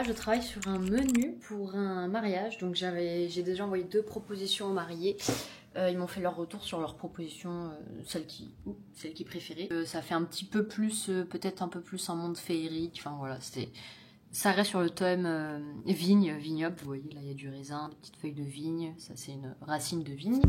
là, je travaille sur un menu pour un mariage. Donc j'ai déjà envoyé 2 propositions aux mariés. Ils m'ont fait leur retour sur leurs propositions, celles qui préféraient. Ça fait un petit peu plus, peut-être un peu plus un monde féerique. Enfin voilà, ça reste sur le thème vignoble. Vous voyez, là il y a du raisin, des petites feuilles de vigne. Ça c'est une racine de vigne.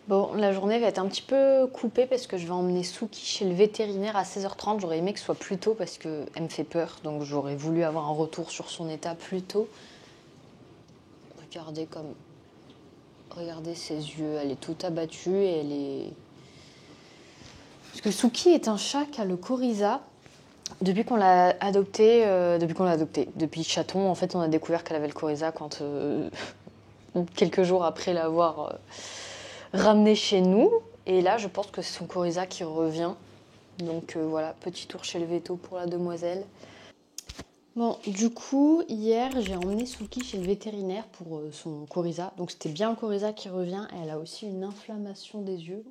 Bon, la journée va être un petit peu coupée parce que je vais emmener Suki chez le vétérinaire à 16h30. J'aurais aimé que ce soit plus tôt parce qu'elle me fait peur. Donc j'aurais voulu avoir un retour sur son état plus tôt. Regardez ses yeux, elle est toute abattue et elle est... Parce que Suki est un chat qui a le coryza. Depuis qu'on l'a adopté, depuis chaton, en fait, on a découvert qu'elle avait le coryza quand... quelques jours après l'avoir... ramené chez nous, et là je pense que c'est son coryza qui revient, donc voilà, petit tour chez le véto pour la demoiselle. Bon, du coup hier j'ai emmené Suki chez le vétérinaire pour son coryza, donc c'était bien le coryza qui revient, et elle a aussi une inflammation des yeux,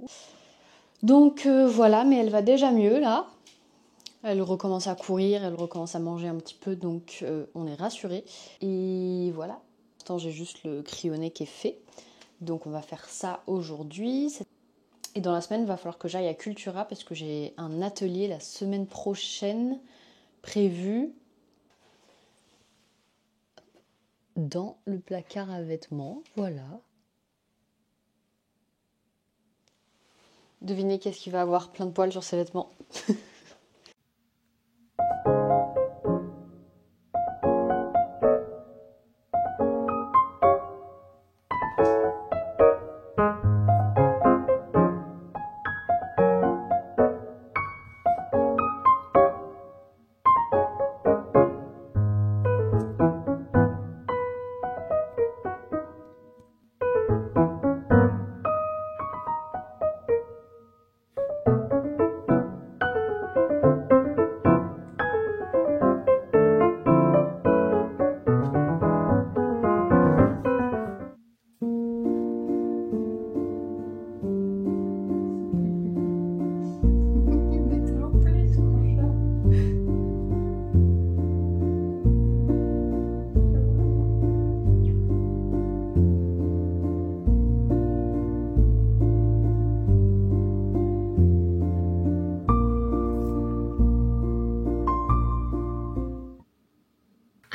donc voilà, mais elle va déjà mieux là, elle recommence à courir, elle recommence à manger un petit peu, donc on est rassurés, et voilà, pour l'instant j'ai juste le crayonné qui est fait. Donc on va faire ça aujourd'hui. Et dans la semaine, il va falloir que j'aille à Cultura parce que j'ai un atelier la semaine prochaine prévu dans le placard à vêtements. Voilà. Devinez qu'est-ce qu'il va avoir plein de poils sur ses vêtements.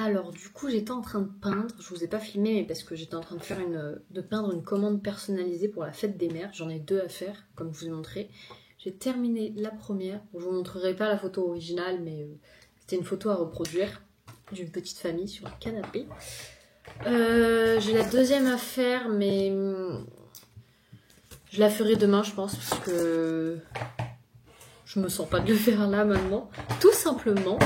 Alors du coup j'étais en train de peindre, je vous ai pas filmé mais parce que j'étais en train de peindre une commande personnalisée pour la fête des mères, j'en ai 2 à faire comme je vous ai montré. J'ai terminé la première, je vous montrerai pas la photo originale mais c'était une photo à reproduire d'une petite famille sur un canapé. J'ai la deuxième à faire mais je la ferai demain je pense parce que je me sens pas de le faire là maintenant, tout simplement.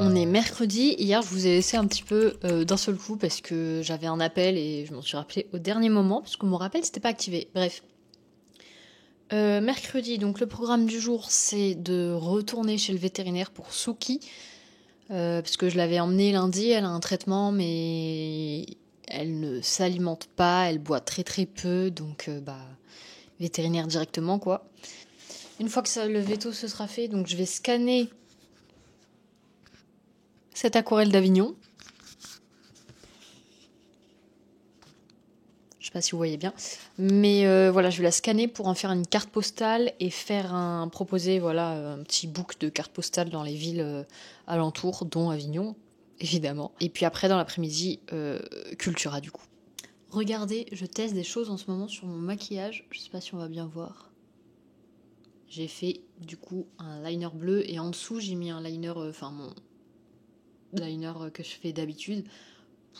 On est mercredi. Hier, je vous ai laissé un petit peu d'un seul coup parce que j'avais un appel et je m'en suis rappelé au dernier moment parce que mon rappel s'était pas activé. Bref. Mercredi, donc le programme du jour, c'est de retourner chez le vétérinaire pour Suki. Parce que je l'avais emmenée lundi, elle a un traitement, mais elle ne s'alimente pas, elle boit très très peu, donc vétérinaire directement quoi. Une fois que le veto se sera fait, donc je vais scanner cette aquarelle d'Avignon. Je sais pas si vous voyez bien, mais voilà, je vais la scanner pour en faire une carte postale et proposer un petit book de cartes postales dans les villes alentours, dont Avignon, évidemment. Et puis après, dans l'après-midi, Cultura du coup. Regardez, je teste des choses en ce moment sur mon maquillage. Je sais pas si on va bien voir. J'ai fait du coup un liner bleu et en dessous j'ai mis un liner, mon liner que je fais d'habitude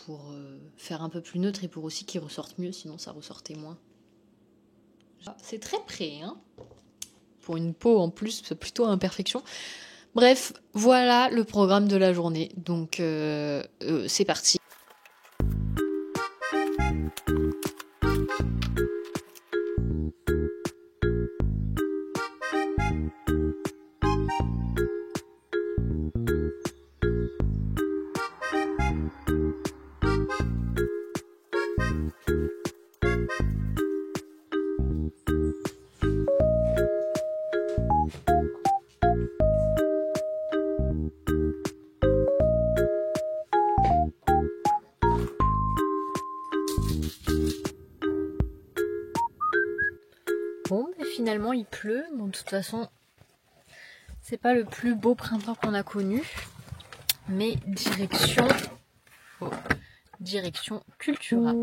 pour faire un peu plus neutre et pour aussi qu'il ressorte mieux, sinon ça ressortait moins. C'est très près, hein. Pour une peau en plus, c'est plutôt à imperfection. Bref, voilà le programme de la journée. Donc c'est parti. Bon, mais finalement il pleut. Bon, de toute façon, c'est pas le plus beau printemps qu'on a connu. Mais direction Cultura.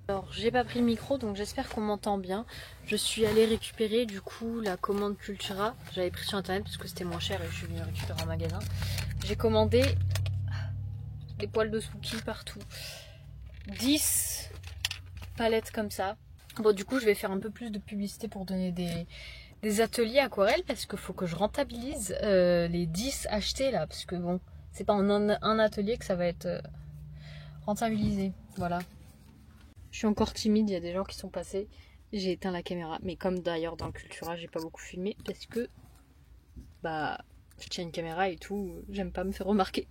Alors j'ai pas pris le micro donc j'espère qu'on m'entend bien. Je suis allée récupérer du coup la commande Cultura. J'avais pris sur internet parce que c'était moins cher et je suis venue récupérer en magasin. J'ai commandé des poils de Suki partout. 10 palettes comme ça. Bon du coup je vais faire un peu plus de publicité pour donner des ateliers aquarelles parce qu'il faut que je rentabilise les 10 achetés là. Parce que bon, c'est pas en un atelier que ça va être rentabilisé. Voilà. Je suis encore timide, il y a des gens qui sont passés. J'ai éteint la caméra. Mais comme d'ailleurs dans le Cultura, j'ai pas beaucoup filmé parce que je tiens une caméra et tout, j'aime pas me faire remarquer.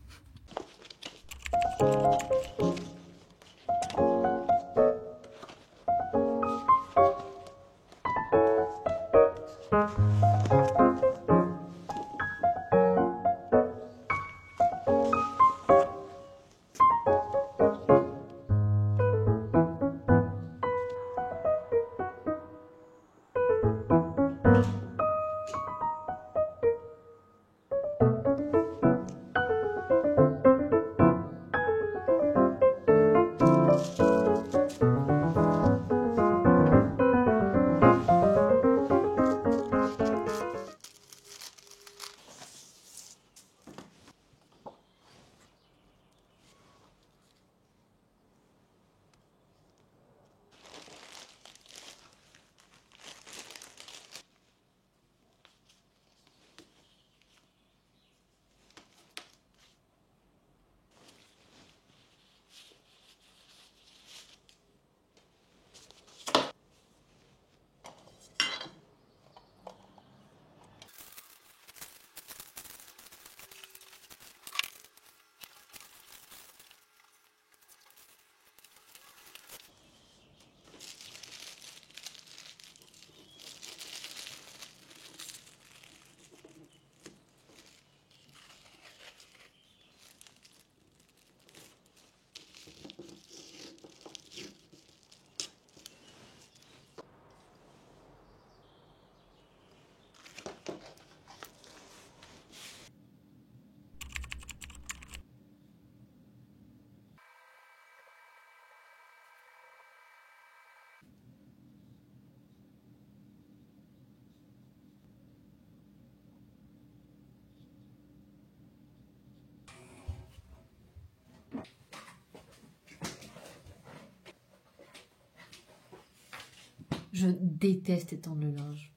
Je déteste étendre le linge.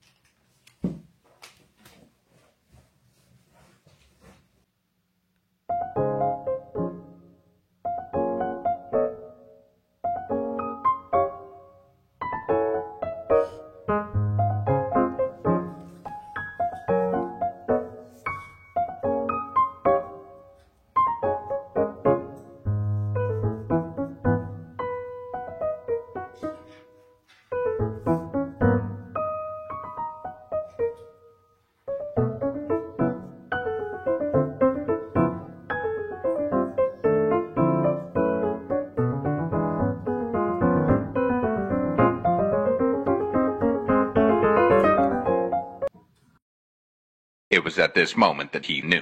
It was at this moment that he knew.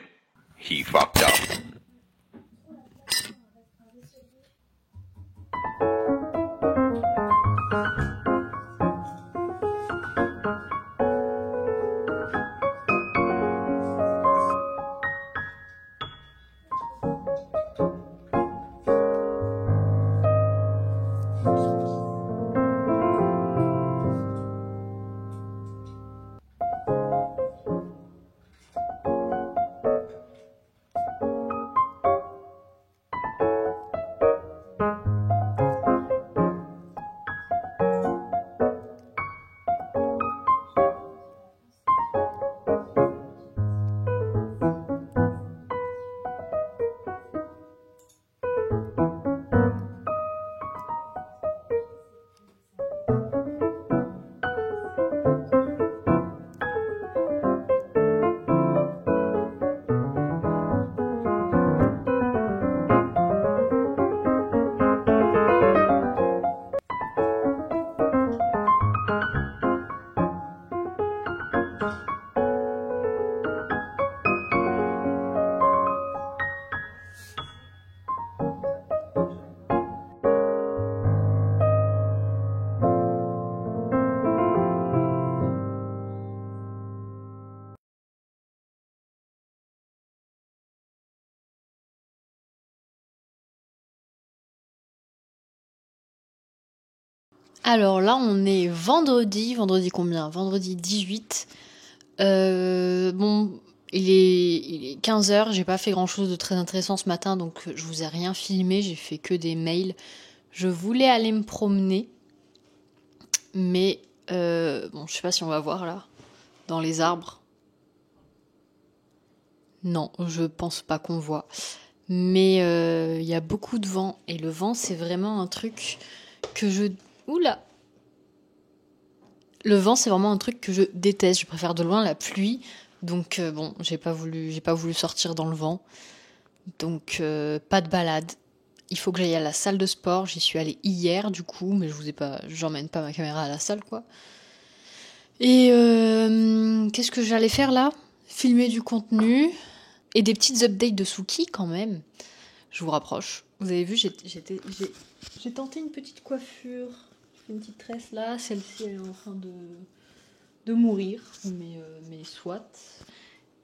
He fucked up. Alors là, on est vendredi combien? Vendredi 18. Bon, il est 15h, j'ai pas fait grand chose de très intéressant ce matin, donc je vous ai rien filmé, j'ai fait que des mails. Je voulais aller me promener, mais bon, je sais pas si on va voir là, dans les arbres. Non, je pense pas qu'on voit. Mais il y a beaucoup de vent, et le vent, c'est vraiment un truc que je... Oula! Le vent, c'est vraiment un truc que je déteste. Je préfère de loin la pluie. Donc bon, j'ai pas voulu sortir dans le vent. Donc pas de balade. Il faut que j'aille à la salle de sport. J'y suis allée hier du coup, mais j'emmène pas ma caméra à la salle quoi. Et qu'est-ce que j'allais faire là? Filmer du contenu et des petites updates de Suki quand même. Je vous rapproche. Vous avez vu, j'ai tenté une petite coiffure. Une petite tresse là, celle-ci elle est en train de mourir, mais soit.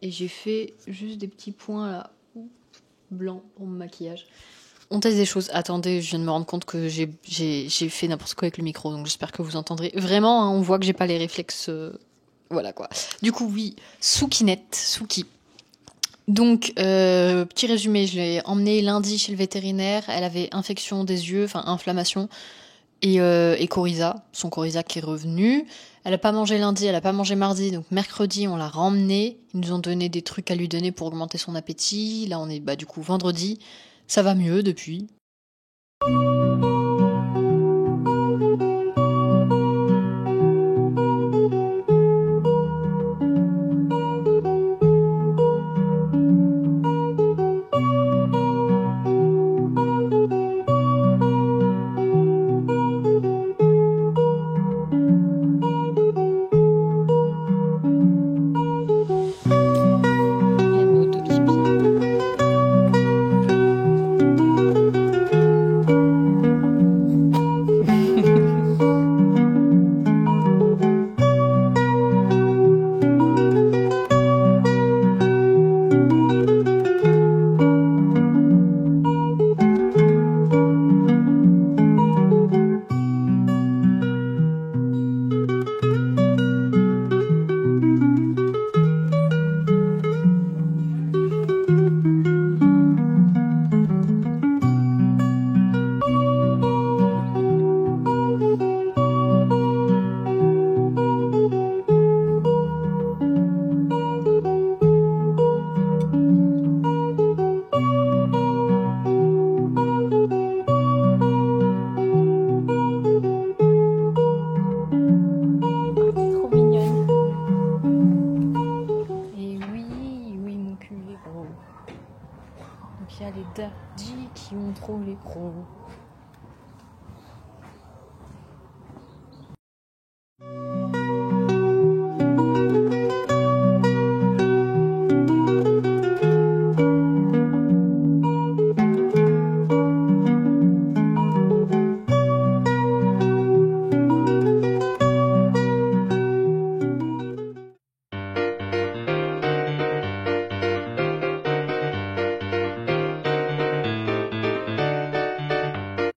Et j'ai fait juste des petits points là, blancs pour mon maquillage. On teste des choses. Attendez, je viens de me rendre compte que j'ai fait n'importe quoi avec le micro, donc j'espère que vous entendrez. Vraiment, hein, on voit que j'ai pas les réflexes. Voilà quoi. Du coup, oui, Suki. Donc, petit résumé, je l'ai emmenée lundi chez le vétérinaire. Elle avait infection des yeux, enfin inflammation. Et Coryza, son Coryza qui est revenu. Elle a pas mangé lundi, elle a pas mangé mardi, donc mercredi on l'a ramenée. Ils nous ont donné des trucs à lui donner pour augmenter son appétit. Là on est du coup vendredi. Ça va mieux depuis. y a les daddies qui ont trop les crocs.